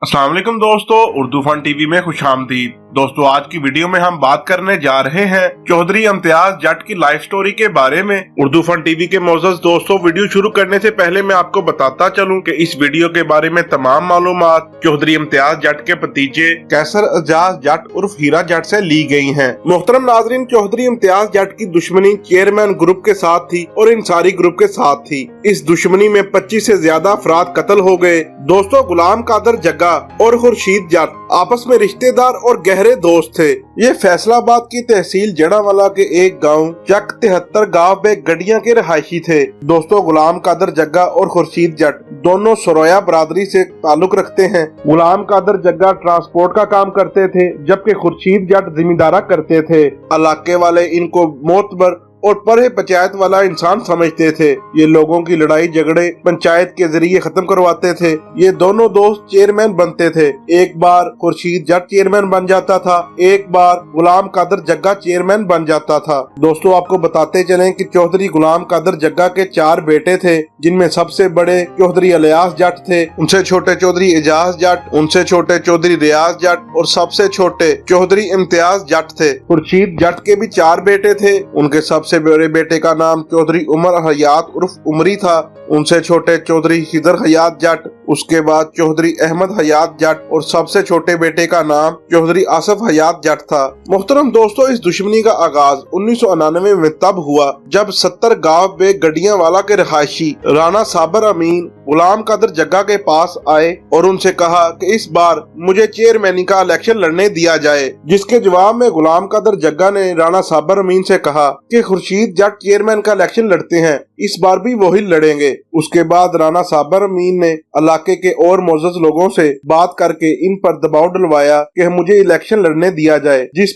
अस्सलाम वालेकुम दोस्तों, उर्दू फन टीवी में खुशामदीद। दोस्तों, आज की वीडियो में हम बात करने जा रहे हैं चौधरी इम्तियाज जट की लाइफ स्टोरी के बारे में। उर्दू फन टीवी के मोअज़्ज़ज़ दोस्तों, वीडियो शुरू करने से पहले मैं आपको बताता चलूं कि इस वीडियो के बारे में तमाम मालूमात चौधरी इम्तियाज जट के भतीजे कैसर एजाज जट उर्फ हीरा जट से ली गई हैं। मोहतरम नाज़रीन, चौधरी इम्तियाज जट की दुश्मनी चेयरमैन ग्रुप के साथ थी और इंसारी ग्रुप के साथ थी। इस दुश्मनी में 25 से ज्यादा अफराद कत्ल हो गए। दोस्तों, गुलाम कादर जग्गा और खुर्शीद जट आपस में रिश्तेदार और गहरे दोस्त थे। ये फैसलाबाद की तहसील जड़ावाला के एक गांव चक 73 गांव में गडिया के रहायशी थे। दोस्तों, गुलाम कादर जग्गा और खुर्शीद जट दोनों सरोया बरादरी से ताल्लुक रखते हैं। गुलाम कादर जग्गा ट्रांसपोर्ट का काम करते थे, जबकि खुर्शीद जट जिम्मेदारा करते थे। इलाके वाले इनको मोतबर और परे पंचायत वाला इंसान समझते थे। ये लोगों की लड़ाई झगड़े पंचायत के जरिए खत्म करवाते थे। ये दोनों दोस्त चेयरमैन बनते थे। एक बार खुर्शीद जट चेयरमैन बन जाता था, एक बार गुलाम कादर जग्गा चेयरमैन बन जाता था। दोस्तों, आपको बताते चलें कि चौधरी गुलाम कादर जग्गा के 4 बेटे थे, जिनमें सबसे बड़े चौधरी इलियास जट थे, उनसे छोटे चौधरी एजाज जट, उनसे छोटे चौधरी रियाज जट और सबसे छोटे चौधरी इम्तियाज जट थे। खुर्शीद जट के भी 4 बेटे थे। उनके सबसे बड़े बेटे का नाम चौधरी उमर हयात उर्फ उमरी था, उनसे छोटे चौधरी खिदर हयात जट, उसके बाद चौधरी अहमद हयात जट और सबसे छोटे बेटे का नाम चौधरी आसफ हयात जट था। मुहतरम दोस्तों, इस दुश्मनी का आगाज 1999 में तब हुआ जब 70 गांव में गडिया वाला के रहायशी राणा साबर अमीन गुलाम कादर जग्गा के पास आए और उनसे कहा कि इस बार मुझे चेयरमैनी का इलेक्शन लड़ने दिया जाए। जिसके जवाब में गुलाम कादर जग्गा ने राणा साबर अमीन से कहा कि खुर्शीद जट चेयरमैन का इलेक्शन लड़ते हैं, इस बार भी वही लड़ेंगे। उसके बाद राणा साबर अमीन ने इलाके के और मोअज़्ज़ज़ लोगों से बात करके इन पर दबाव डलवाया कि मुझे इलेक्शन लड़ने दिया जाए, जिस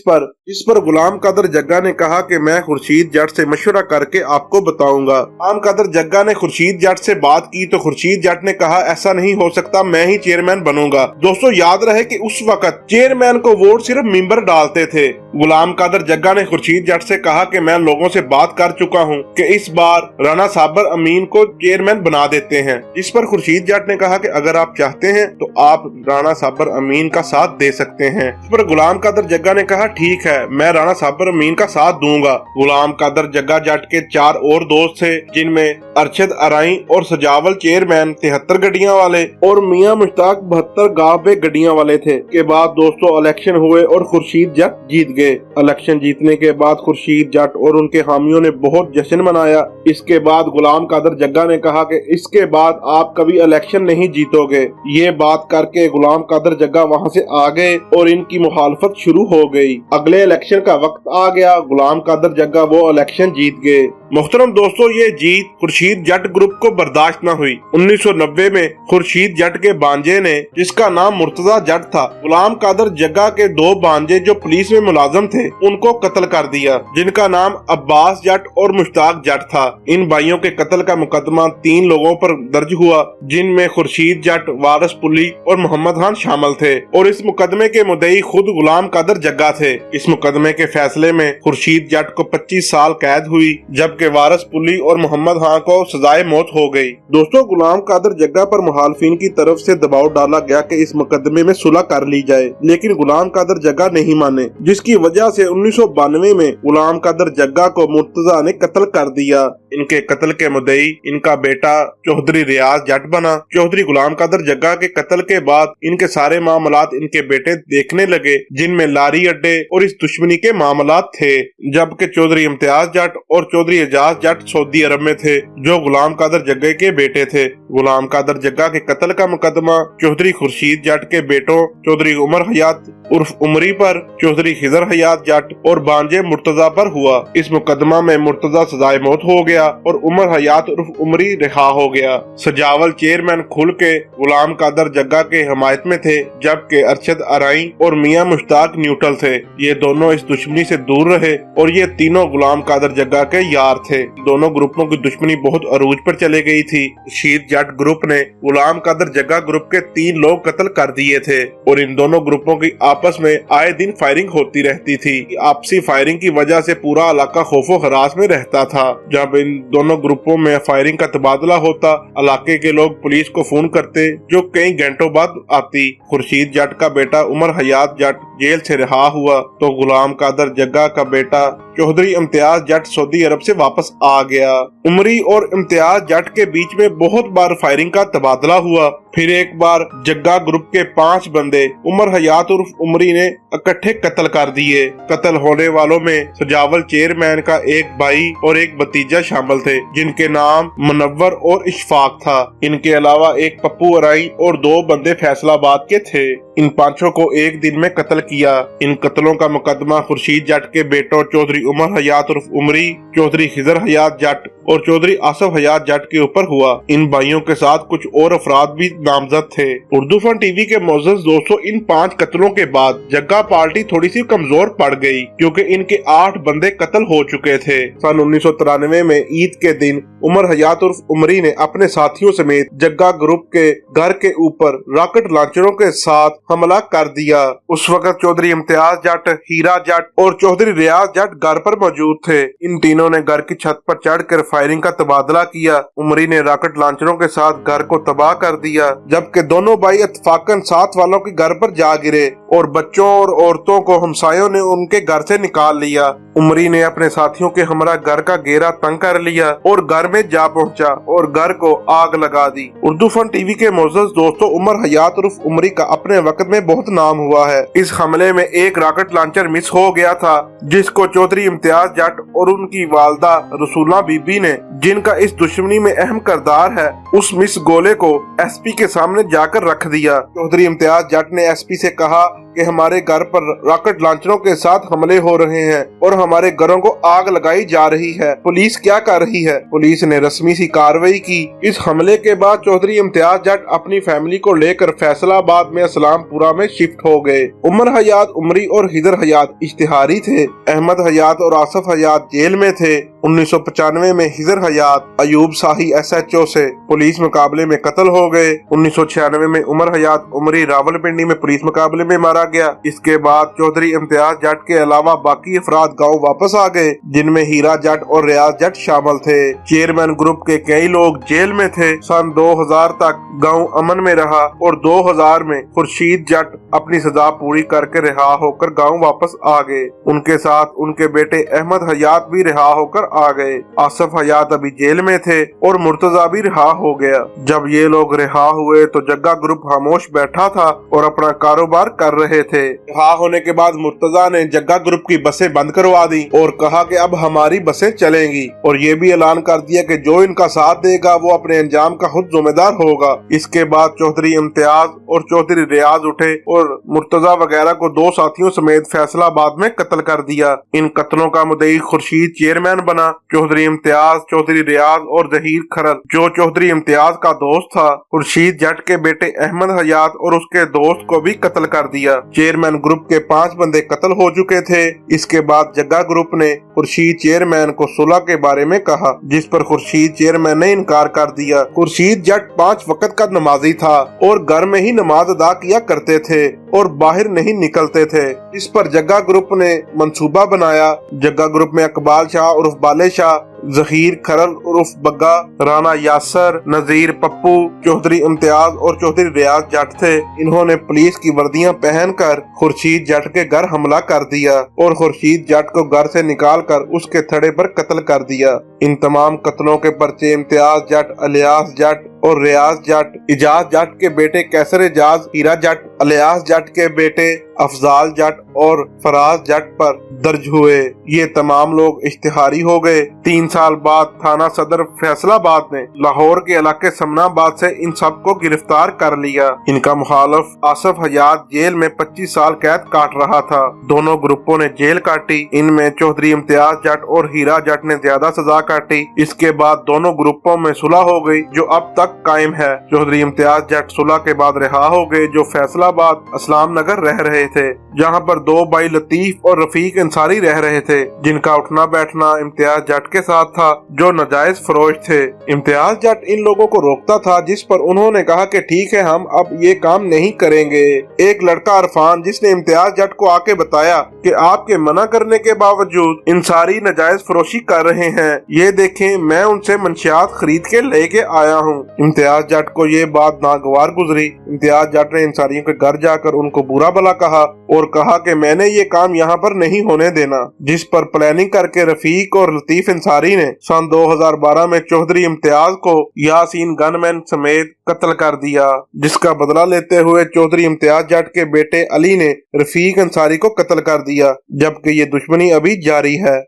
पर गुलाम कादर जग्गा ने कहा कि मैं खुर्शीद जट से मशवरा करके आपको बताऊंगा। गुलाम कादर जग्गा ने खुर्शीद जट से बात की तो खुर्शीद जट ने कहा ऐसा नहीं हो सकता, मैं ही चेयरमैन बनूंगा। दोस्तों, याद रहे कि उस वक्त चेयरमैन को वोट सिर्फ मेंबर डालते थे। गुलाम कादर जग्गा ने खुर्शीद जट से कहा कि मैं लोगों से बात कर चुका हूं कि इस बार राणा साबर अमीन को चेयरमैन बना देते हैं। इस पर खुर्शीद जट ने कहा कि अगर आप चाहते हैं तो आप राणा साबर अमीन का साथ दे सकते हैं। इस पर गुलाम कादर जग्गा ने कहा ठीक है, मैं राणा साबर अमीन का साथ दूंगा। गुलाम कादर जग्गा जट के 4 और दोस्त थे, जिनमें अरशद अराई और सजावल चेयरमैन 73 गडिया वाले और मियां मुश्ताक 72 गांव में गडिया वाले थे। के बाद दोस्तों इलेक्शन हुए और खुर्शीद जट जीत गए। इलेक्शन जीतने के बाद खुर्शीद जट और उनके हामियों ने बहुत जश्न मनाया। इसके बाद गुलाम कादर जग्गा ने कहा कि इसके बाद आप कभी इलेक्शन नहीं जीतोगे। ये बात करके गुलाम कादर जग्गा वहां से आ गए और इनकी मुखालफत शुरू हो गई। अगले इलेक्शन का वक्त आ गया, गुलाम कादर जग्गा वो इलेक्शन जीत गए। मुहतरम दोस्तों, ये जीत खुर्शीद जट ग्रुप को बर्दाश्त न हुई। 1990 में खुर्शीद जट के बांजे ने, जिसका नाम मुर्तजा जट था, गुलाम कादर जग्गा के 2 बांजे जो पुलिस में मुलाजिम थे उनको कत्ल कर दिया, जिनका नाम अब्बास जट और मुश्ताक जट था। इन भाइयों के कत्ल का मुकदमा 3 लोगों पर दर्ज हुआ, जिनमें खुर्शीद जट, वारिस पुली और मोहम्मद खान शामिल थे और इस मुकदमे के मुद्दई खुद गुलाम कादर जग्गा थे। इस मुकदमे के फैसले में खुर्शीद जट को 25 साल कैद हुई, जबकि वारिस पुली और मोहम्मद खान को सजाए मौत हो गई। दोस्तों, गुलाम कादर जग्गा पर मुखालफिन की तरफ से दबाव डाला गया कि इस मुकदमे में सुलह कर ली जाए, लेकिन गुलाम कादर जग्गा नहीं माने, जिसकी वजह से 1992 में गुलाम कादर जग्गा को मुर्तजा ने कत्ल कर दिया। इनके कत्ल के मुद्दई इनका बेटा चौधरी रियाज जट बना। चौधरी गुलाम कादर जग्गा के कत्ल के बाद इनके सारे मामलात इनके बेटे देखने लगे, जिनमें लारी अड्डे और इस दुश्मनी के मामलात थे, जबकि चौधरी इम्तियाज जट और चौधरी एजाज जट सऊदी अरब में थे, जो गुलाम कादर जग्गा के बेटे थे। गुलाम कादर जग्गा के कत्ल का मुकदमा चौधरी खुर्शीद जट के बेटों चौधरी उमर हयात उर्फ उमरी पर, चौधरी खिदर हयात जट और बांजे मुर्तजा पर हुआ। इस मुकदमा में मुर्तजा सजाए मौत हो गया और उमर हयात उर्फ उमरी रिहा हो गया। सजावल चेयरमैन खुल के गुलाम कादर जग्गा के हमायत में थे, जबकि अरशद अराई और मियां मुश्ताक न्यूट्रल थे। ये दोनों इस दुश्मनी से दूर रहे और ये तीनों गुलाम कादर जग्गा के यार थे। दोनों ग्रुपों की दुश्मनी बहुत अरूज पर चले गई थी। खुर्शीद जट ग्रुप ने गुलाम कादर जग्गा ग्रुप के 3 लोग कत्ल कर दिए थे और इन दोनों ग्रुपों की आपस में आए दिन फायरिंग होती रहती थी। आपसी फायरिंग की वजह से पूरा इलाका खौफो हरास में रहता था। जब इन दोनों ग्रुपों में फायरिंग का तबादला होता। इलाके के लोग पुलिस को फोन करते जो कई घंटों बाद आती। खुर्शीद जट का बेटा उमर हयात जट जेल से रिहा हुआ तो गुलाम कादर जग्गा का बेटा चौधरी इम्तियाज जट सऊदी अरब से वापस आ गया। उमरी और इम्तियाज जट के बीच में बहुत बार फायरिंग का तबादला हुआ। फिर एक बार जग्गा ग्रुप के 5 बंदे उमर हयात उर्फ उमरी ने इकट्ठे कत्ल कर दिए। कत्ल होने वालों में सजावल चेयरमैन का एक भाई और एक भतीजा शामिल थे जिनके नाम मुनव्वर और इशफाक था। इनके अलावा एक पप्पू अराई और 2 बंदे फैसलाबाद के थे। इन 5 को एक दिन में कत्ल किया। इन कत्लों का मुकदमा खुर्शीद जट के बेटों चौधरी उमर हयात उर्फ उमरी, चौधरी खिजर हयात जट और चौधरी आसफ हयात जट के ऊपर हुआ। इन भाइयों के साथ कुछ और अफराद भी नामजद थे। उर्दू फन टीवी के मोअज़्ज़ज़ दोस्तों, इन 5 कत्लों के बाद जग्गा पार्टी थोड़ी सी कमजोर पड़ गई क्योंकि इनके 8 बंदे कत्ल हो चुके थे। सन 1993 में ईद के दिन उमर हयात उर्फ उमरी ने अपने साथियों समेत जग्गा ग्रुप के घर के ऊपर रॉकेट लॉन्चरों के साथ हमला कर दिया। उस वक्त चौधरी इम्तियाज जट, हीरा जट और चौधरी रियाज जट घर पर मौजूद थे। इन तीनों ने घर की छत पर चढ़कर फायरिंग का तबादला किया। उमरी ने रॉकेट लॉन्चरों के साथ घर को तबाह कर दिया जबकि दोनों भाई इत्तफाकन साथ वालों के घर पर जा गिरे और बच्चों और औरतों को हमसायों ने उनके घर से निकाल लिया। उमरी ने अपने साथियों के हमरा घर का घेरा तंग कर लिया और घर में जा पहुंचा और घर को आग लगा दी। उर्दू फन टीवी के मोअज़्ज़ज़ दोस्तों, उमर हयात उर्फ उमरी का अपने वक्त में बहुत नाम हुआ है। इस हमले में एक रॉकेट लॉन्चर मिस हो गया था जिसको चौधरी इम्तियाज जट और उनकी वालदा रसूला बीबी ने, जिनका इस दुश्मनी में अहम किरदार है, उस मिस गोले को एसपी के सामने जाकर रख दिया। चौधरी इम्तियाज जट ने एसपी से कहा कि हमारे घर पर रॉकेट लॉन्चरों के साथ हमले हो रहे हैं और हमारे घरों को आग लगाई जा रही है, पुलिस क्या कर रही है। पुलिस ने रस्मी सी कार्रवाई की। इस हमले के बाद चौधरी इम्तियाज जट अपनी फैमिली को लेकर फैसलाबाद में इस्लामपुरा में शिफ्ट हो गए। उमर हयात उमरी और हिदर हयात इश्तिहारी थे। अहमद हयात और आसफ हयात जेल में थे। 1995 में हिजर हयात अयूब शाही SHO से पुलिस मुकाबले में कत्ल हो गए। 1996 में उमर हयात उमरी रावलपिंडी में पुलिस मुकाबले में मारा गया। इसके बाद चौधरी इम्तियाज जट के अलावा बाकी अफराद गांव वापस आ गए जिनमें हीरा जट और रियाज जट शामिल थे। चेयरमैन ग्रुप के कई लोग जेल में थे। सन 2000 तक गांव अमन में रहा और 2000 में खुर्शीद जट अपनी सजा पूरी करके रिहा होकर गांव वापस आ गए। उनके साथ उनके बेटे अहमद हयात भी रिहा होकर आ गए। आसफ हयात अभी जेल में थे और मुर्तजा भी रिहा हो गया। जब ये लोग रिहा हुए तो जग्गा ग्रुप खामोश बैठा था और अपना कारोबार कर रहे थे। रिहा होने के बाद मुर्तजा ने जग्गा ग्रुप की बसें बंद करवा दी और कहा कि अब हमारी बसें चलेंगी और ये भी ऐलान कर दिया कि जो इनका साथ देगा वो अपने अंजाम का खुद जिम्मेदार होगा। इसके बाद चौधरी इम्तियाज और चौधरी रियाज उठे और मुर्तजा वगैरह को 2 साथियों समेत फैसलाबाद में कत्ल कर दिया। इन कत्लों का मुद्दई खुर्शीद चेयरमैन बना। चौधरी इम्तियाज, चौधरी रियाज और जहीर खरल जो चौधरी इम्तियाज का दोस्त था, खुर्शीद जट के बेटे अहमद हयात और उसके दोस्त को भी कत्ल कर दिया। चेयरमैन ग्रुप के 5 बंदे कत्ल हो चुके थे। इसके बाद जग्गा ग्रुप ने खुर्शीद चेयरमैन को सुलह के बारे में कहा जिस पर खुर्शीद चेयरमैन ने इनकार कर दिया। खुर्शीद जट 5 वक्त का नमाजी था और घर में ही नमाज अदा किया करते थे और बाहर नहीं निकलते थे। इस पर जग्गा ग्रुप ने मंसूबा बनाया। जग्गा ग्रुप में इकबाल शाह उर्फ बाले शाह, जहीर खरल उर्फ बग्गा, राना यासर, नजीर पप्पू, चौधरी इम्तियाज और चौधरी रियाज जट थे। इन्होंने पुलिस की वर्दियां पहनकर खुर्शीद जट के घर हमला कर दिया और खुर्शीद जट को घर से निकालकर उसके थड़े पर कत्ल कर दिया। इन तमाम कत्लों के पर्चे इम्तियाज जट, अलियास जट और रियाज जट, इजाज जट के बेटे कैसर एजाज, हीरा जट, अलियास जट के बेटे अफजाल जट और फराज जट पर दर्ज हुए। ये तमाम लोग इश्तिहारी हो गए। 3 साल बाद थाना सदर फैसलाबाद ने लाहौर के इलाके समनाबाद से इन सब को गिरफ्तार कर लिया। इनका मुखालिफ आसफ हयात जेल में 25 साल कैद काट रहा था। दोनों ग्रुपों ने जेल काटी। इनमें चौधरी इम्तियाज जट और हीरा जट ने ज्यादा सजा काटी। इसके बाद दोनों ग्रुपों में सुलह हो गई जो अब तक कायम है। चौधरी इम्तियाज जट सुलह के बाद रिहा हो गए जो फैसलाबाद इस्लाम नगर रह रहे थे, जहाँ पर 2 भाई लतीफ और रफीक अंसारी रह रहे थे जिनका उठना बैठना इम्तियाज जट के साथ साथ था जो नाजायज फरोश थे। इम्तियाज जट इन लोगों को रोकता था, जिस पर उन्होंने कहा कि ठीक है, हम अब ये काम नहीं करेंगे। एक लड़का अरफान, जिसने इम्तियाज जट को आके बताया कि आपके मना करने के बावजूद इंसारी नाजायज फरोशी कर रहे हैं, ये देखें मैं उनसे मंशियात खरीद के लेके आया हूँ। इम्तियाज जट को ये बात नागवार गुजरी। इम्तियाज जट ने इंसारियों के घर जाकर उनको बुरा भला कहा और कहा कि मैंने ये काम यहाँ पर नहीं होने देना, जिस पर प्लानिंग करके रफीक और लतीफ इंसारी ने सन 2012 में चौधरी इम्तियाज को यासीन गनमैन समेत कत्ल कर दिया, जिसका बदला लेते हुए चौधरी इम्तियाज जट के बेटे अली ने रफीक अंसारी को कत्ल कर दिया, जबकि ये दुश्मनी अभी जारी है।